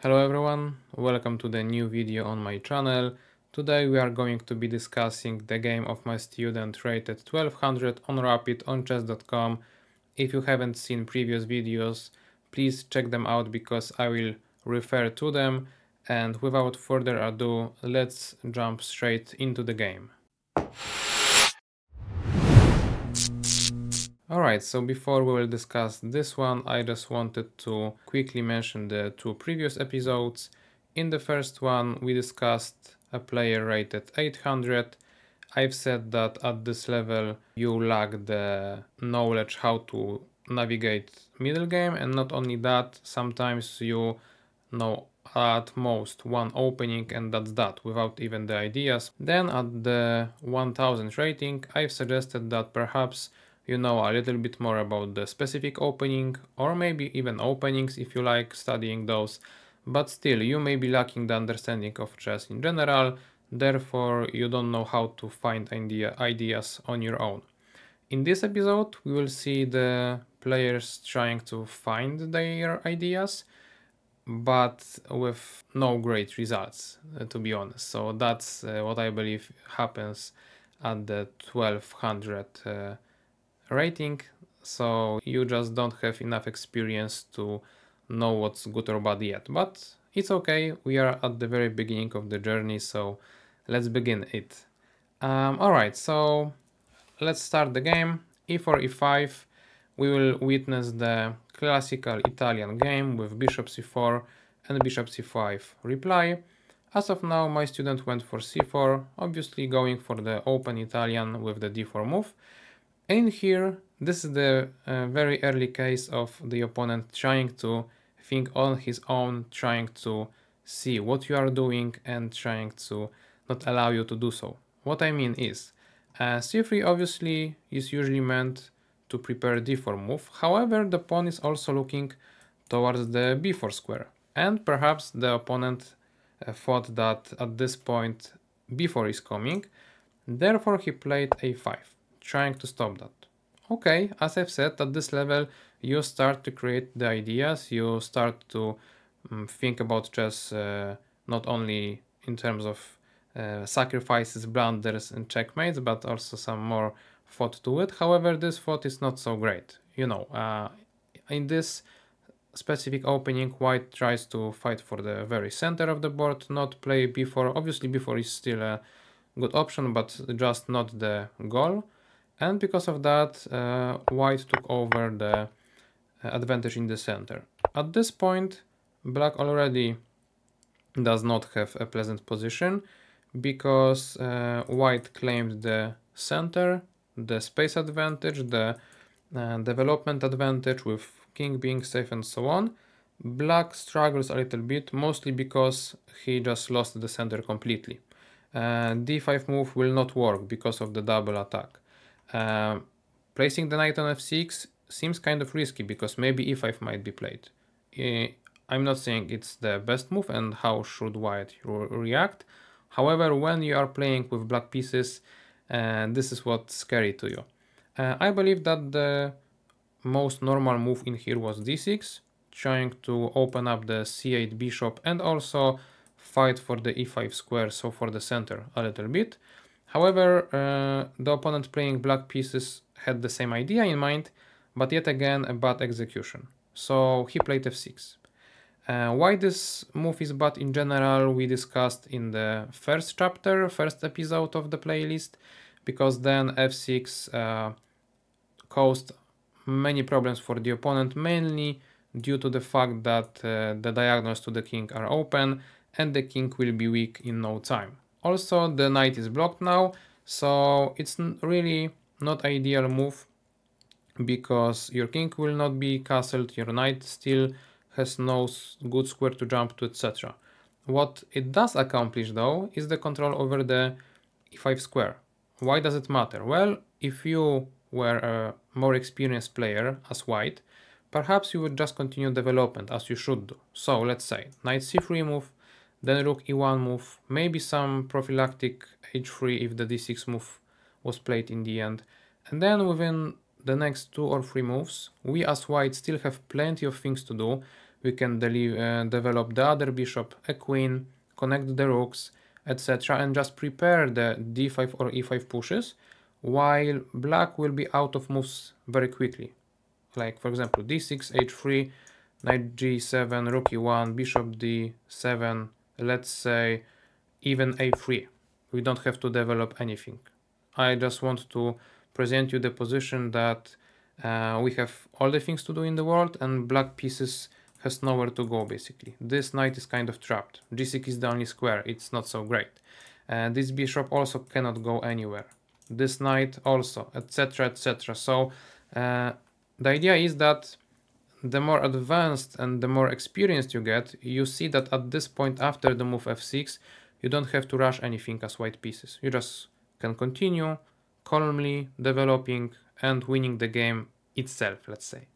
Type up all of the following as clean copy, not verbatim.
Hello everyone, welcome to the new video on my channel. Today we are going to be discussing the game of my student rated 1200 on Rapid on chess.com. If you haven't seen previous videos, please check them out because I will refer to them. And without further ado, let's jump straight into the game. Alright, so before we will discuss this one, I just wanted to quickly mention the two previous episodes. In the first one, we discussed a player rated 800. I've said that at this level, you lack the knowledge how to navigate middle game, and not only that, sometimes you know at most one opening and that's that, without even the ideas. Then at the 1000 rating, I've suggested that perhaps you know a little bit more about the specific opening, or maybe even openings if you like studying those, but still you may be lacking the understanding of chess in general, therefore you don't know how to find ideas on your own. In this episode we will see the players trying to find their ideas, but with no great results, to be honest. So that's what I believe happens at the 1200 rating, so you just don't have enough experience to know what's good or bad yet, but it's okay, we are at the very beginning of the journey, so let's begin it. Alright, so let's start the game. E4, e5, we will witness the classical Italian game with bishop c4 and bishop c5 reply. As of now, my student went for c4, obviously going for the open Italian with the d4 move. In here, this is the very early case of the opponent trying to think on his own, trying to see what you are doing and trying to not allow you to do so. What I mean is, c3 obviously is usually meant to prepare d4 move, however the pawn is also looking towards the b4 square, and perhaps the opponent thought that at this point b4 is coming, therefore he played a5. Trying to stop that. Okay, as I've said, at this level you start to create the ideas, you start to think about chess not only in terms of sacrifices, blunders and checkmates, but also some more thought to it. However, this thought is not so great. You know, in this specific opening, white tries to fight for the very center of the board, not play b4. Obviously b4 is still a good option, but just not the goal. And because of that, white took over the advantage in the center. At this point, black already does not have a pleasant position because white claimed the center, the space advantage, the development advantage with king being safe and so on. Black struggles a little bit, mostly because he just lost the center completely. D5 move will not work because of the double attack. Placing the knight on f6 seems kind of risky because maybe e5 might be played. I'm not saying it's the best move and how should white react. However, when you are playing with black pieces, this is what's scary to you. I believe that the most normal move in here was d6, trying to open up the c8 bishop and also fight for the e5 square, so for the center a little bit. However, the opponent playing black pieces had the same idea in mind, but yet again a bad execution. So he played f6. Why this move is bad in general we discussed in the first chapter, first episode of the playlist, because then f6 caused many problems for the opponent, mainly due to the fact that the diagonals to the king are open and the king will be weak in no time. Also, the knight is blocked now, so it's really not ideal move because your king will not be castled, your knight still has no good square to jump to, etc. What it does accomplish though is the control over the e5 square. Why does it matter? Well, if you were a more experienced player as white, perhaps you would just continue development as you should do. So let's say knight c3 move, then rook e1 move, maybe some prophylactic h3 if the d6 move was played in the end. And then within the next 2 or 3 moves, we as white still have plenty of things to do. we can develop the other bishop, a queen, connect the rooks, etc., and just prepare the d5 or e5 pushes, while black will be out of moves very quickly. Like, for example, d6, h3, knight g7, rook e1, bishop d7, let's say even a3. We don't have to develop anything. I just want to present you the position that we have all the things to do in the world and black pieces has nowhere to go basically. This knight is kind of trapped. g6 is the only square, it's not so great. This bishop also cannot go anywhere. This knight also, etc, etc. So the idea is that the more advanced and the more experienced you get, you see that at this point after the move f6, you don't have to rush anything as white pieces. You just can continue calmly developing and winning the game itself, let's say.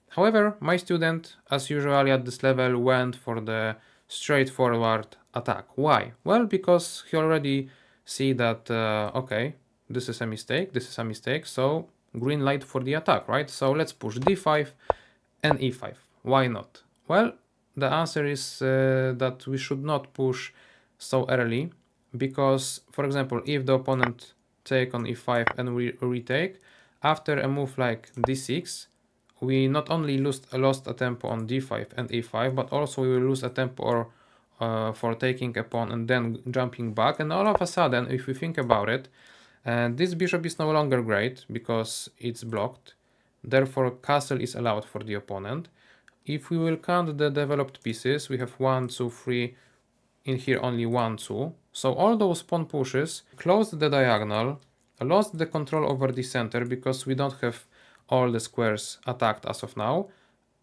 However, my student, as usually at this level, went for the straightforward attack. Why? Well, because he already see that, okay, this is a mistake, so green light for the attack, right? So let's push d5 and e5. Why not? Well, the answer is that we should not push so early, because, for example, if the opponent take on e5 and we retake, after a move like d6, we not only lost a tempo on d5 and e5, but also we will lose a tempo for taking a pawn and then jumping back. And all of a sudden, if we think about it, this bishop is no longer great because it's blocked. Therefore, castle is allowed for the opponent. If we will count the developed pieces, we have 1, 2, 3, in here only 1, 2. So all those pawn pushes closed the diagonal, lost the control over the center because we don't have all the squares attacked as of now.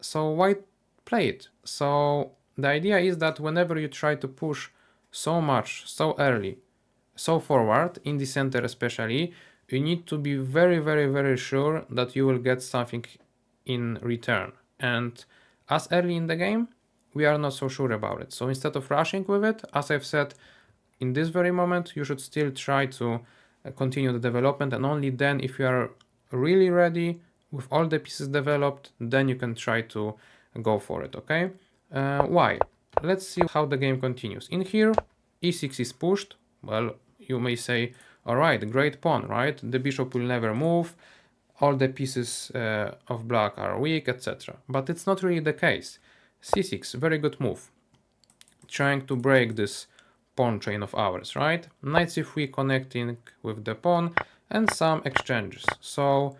So white play it. So the idea is that whenever you try to push so much, so early, so forward, in the center especially, you need to be very, very, very sure that you will get something in return. And as early in the game, we are not so sure about it. So instead of rushing with it, as I've said, in this very moment, you should still try to continue the development, and only then, if you are really ready with all the pieces developed, then you can try to go for it, okay? Why? Let's see how the game continues. In here, e6 is pushed. Well, you may say, all right, great pawn, right? The bishop will never move. All the pieces of black are weak, etc. But it's not really the case. c6, very good move. Trying to break this pawn chain of ours, right? Knight c3 connecting with the pawn and some exchanges. So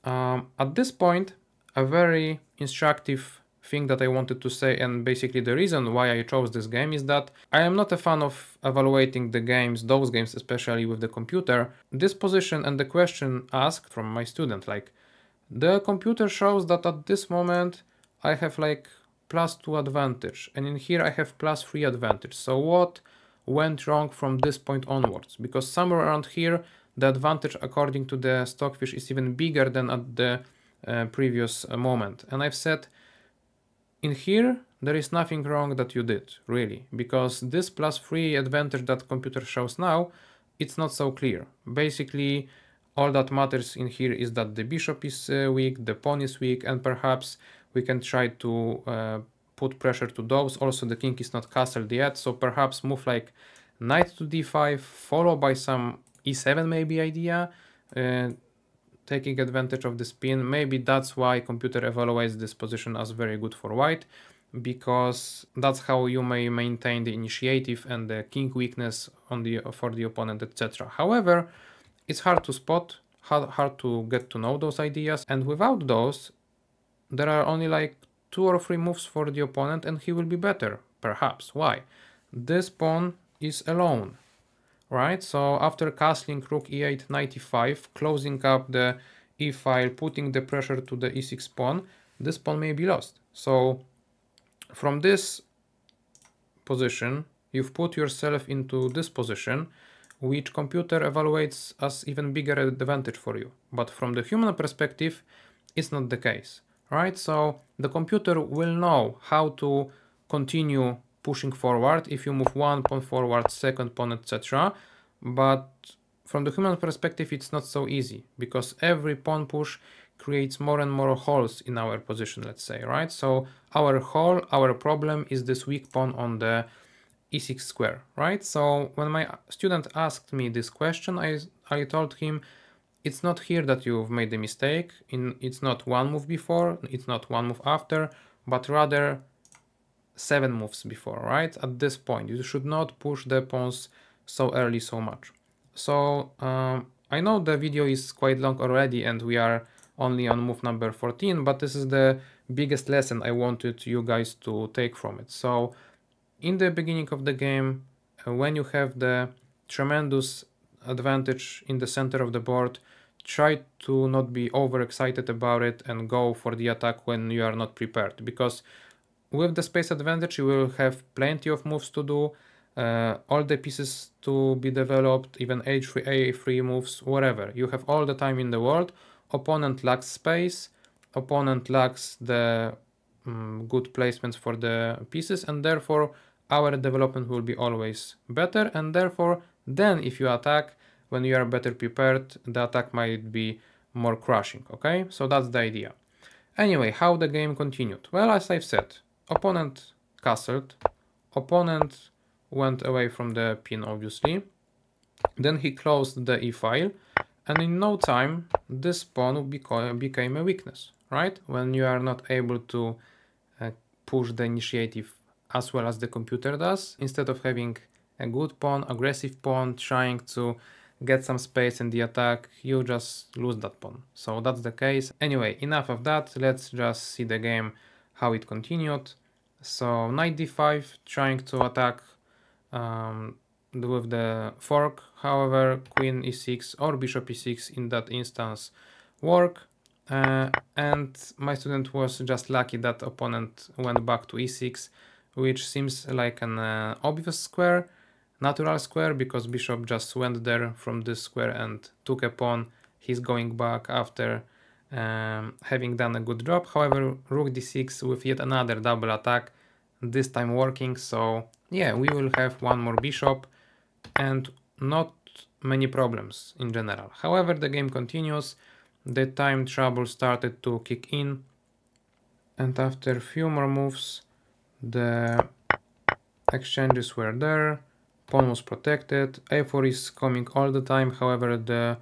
at this point, a very instructive thing that I wanted to say, and basically the reason why I chose this game, is that I am not a fan of evaluating the games, those games especially with the computer. This position and the question asked from my student, like, the computer shows that at this moment I have like +2 advantage, and in here I have +3 advantage. So what went wrong from this point onwards? Because somewhere around here the advantage according to the stockfish is even bigger than at the previous moment. And I've said, in here there is nothing wrong that you did, really, because this +3 advantage that computer shows now, it's not so clear. Basically, all that matters in here is that the bishop is weak, the pawn is weak, and perhaps we can try to put pressure to those. Also, the king is not castled yet, so perhaps move like knight to d5, followed by some e7 maybe idea, taking advantage of the spin. Maybe that's why computer evaluates this position as very good for white, because that's how you may maintain the initiative and the king weakness on for the opponent, etc. However, it's hard to spot, hard to get to know those ideas, and without those, there are only like 2 or 3 moves for the opponent and he will be better, perhaps. Why? This pawn is alone, right? So after castling rook e8, knight e5, closing up the e file, putting the pressure to the e6 pawn, this pawn may be lost. So from this position, you've put yourself into this position, which computer evaluates as even bigger advantage for you. But from the human perspective, it's not the case, right? So the computer will know how to continue pushing forward if you move 1 pawn forward, second pawn, etc. But from the human perspective, it's not so easy, because every pawn push creates more and more holes in our position, let's say, right? So our hole, our problem is this weak pawn on the e6 square, right? So when my student asked me this question, I told him, it's not here that you've made a mistake. It's not one move before, it's not one move after, but rather 7 moves before, right? At this point, you should not push the pawns so early so much. So I know the video is quite long already and we are only on move number 14, but this is the biggest lesson I wanted you guys to take from it. So in the beginning of the game, when you have the tremendous advantage in the center of the board, try to not be overexcited about it and go for the attack when you are not prepared, because with the space advantage you will have plenty of moves to do, all the pieces to be developed, even h3, a3 moves, whatever. You have all the time in the world. Opponent lacks space, opponent lacks the good placements for the pieces, and therefore our development will be always better, and therefore then if you attack when you are better prepared, the attack might be more crushing, okay? So that's the idea. Anyway, how the game continued? Well, as I've said, opponent castled, opponent went away from the pin, obviously, then he closed the e-file, and in no time this pawn became a weakness, right? When you are not able to push the initiative as well as the computer does, instead of having a good pawn, aggressive pawn, trying to get some space in the attack, you just lose that pawn. So that's the case. Anyway, enough of that, let's just see the game, how it continued. So knight d5, trying to attack with the fork, however queen e6 or bishop e6 in that instance work. And my student was just lucky that opponent went back to e6, which seems like an obvious square, natural square, because bishop just went there from this square and took a pawn. He's going back after having done a good job. However, rook d6 with yet another double attack, this time working. So yeah, we will have one more bishop and not many problems in general. However, the game continues. The time trouble started to kick in, and after a few more moves the exchanges were there, pawn was protected, a4 is coming all the time, however the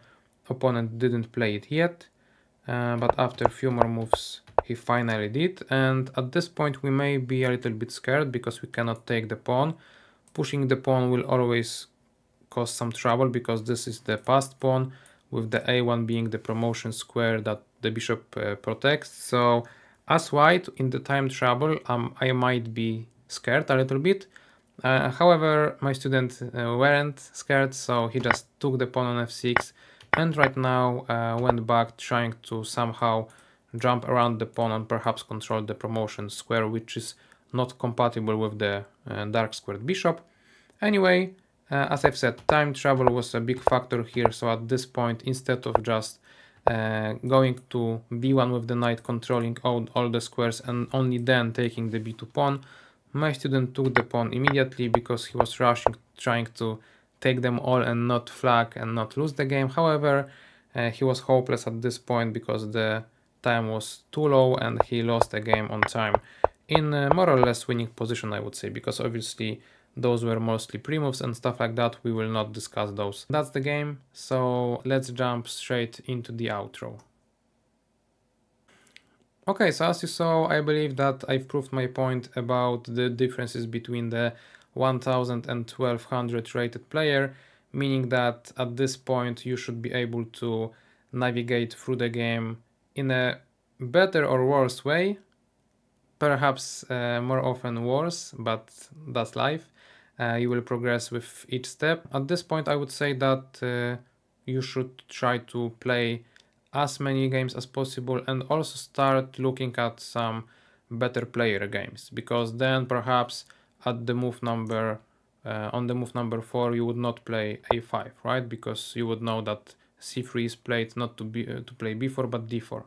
opponent didn't play it yet, but after a few more moves he finally did, and at this point we may be a little bit scared because we cannot take the pawn. Pushing the pawn will always cause some trouble because this is the passed pawn, with the a1 being the promotion square that the bishop protects. So as white in the time trouble, I might be scared a little bit. However, my student weren't scared, so he just took the pawn on f6 and right now went back trying to somehow jump around the pawn and perhaps control the promotion square, which is not compatible with the dark squared bishop. Anyway, as I've said, time travel was a big factor here, so at this point, instead of just going to b1 with the knight controlling all the squares and only then taking the b2 pawn, my student took the pawn immediately because he was rushing, trying to take them all and not flag and not lose the game. However, he was hopeless at this point because the time was too low and he lost the game on time in a more or less winning position, I would say, because obviously those were mostly pre-moves and stuff like that. We will not discuss those. That's the game, so let's jump straight into the outro. Okay, so as you saw, I believe that I've proved my point about the differences between the 1000 and 1200 rated player, meaning that at this point you should be able to navigate through the game in a better or worse way. Perhaps more often worse, but that's life. You will progress with each step. At this point I would say that you should try to play as many games as possible and also start looking at some better player games, because then perhaps at the move number on the move number 4 you would not play a5, right? Because you would know that c3 is played not to play b4 but d4.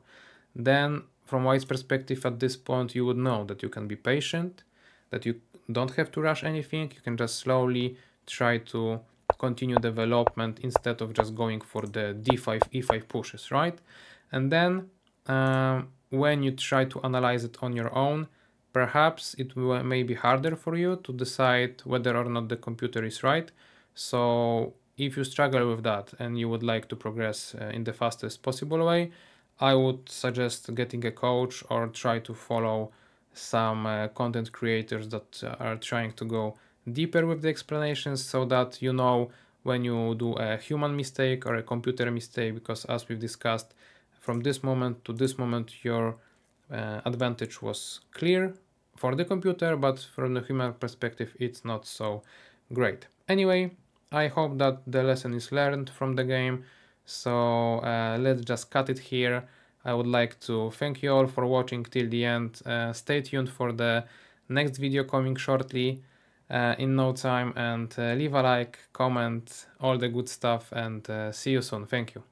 Then from white's perspective at this point you would know that you can be patient, that you don't have to rush anything, you can just slowly try to continue development instead of just going for the d5 e5 pushes, right? And then when you try to analyze it on your own, perhaps it may be harder for you to decide whether or not the computer is right. So if you struggle with that and you would like to progress in the fastest possible way, I would suggest getting a coach or try to follow some content creators that are trying to go deeper with the explanations, so that you know when you do a human mistake or a computer mistake, because as we've discussed, from this moment to this moment your advantage was clear for the computer, but from the human perspective it's not so great. Anyway, I hope that the lesson is learned from the game, so let's just cut it here. I would like to thank you all for watching till the end. Stay tuned for the next video coming shortly in no time, and leave a like, comment, all the good stuff, and see you soon. Thank you.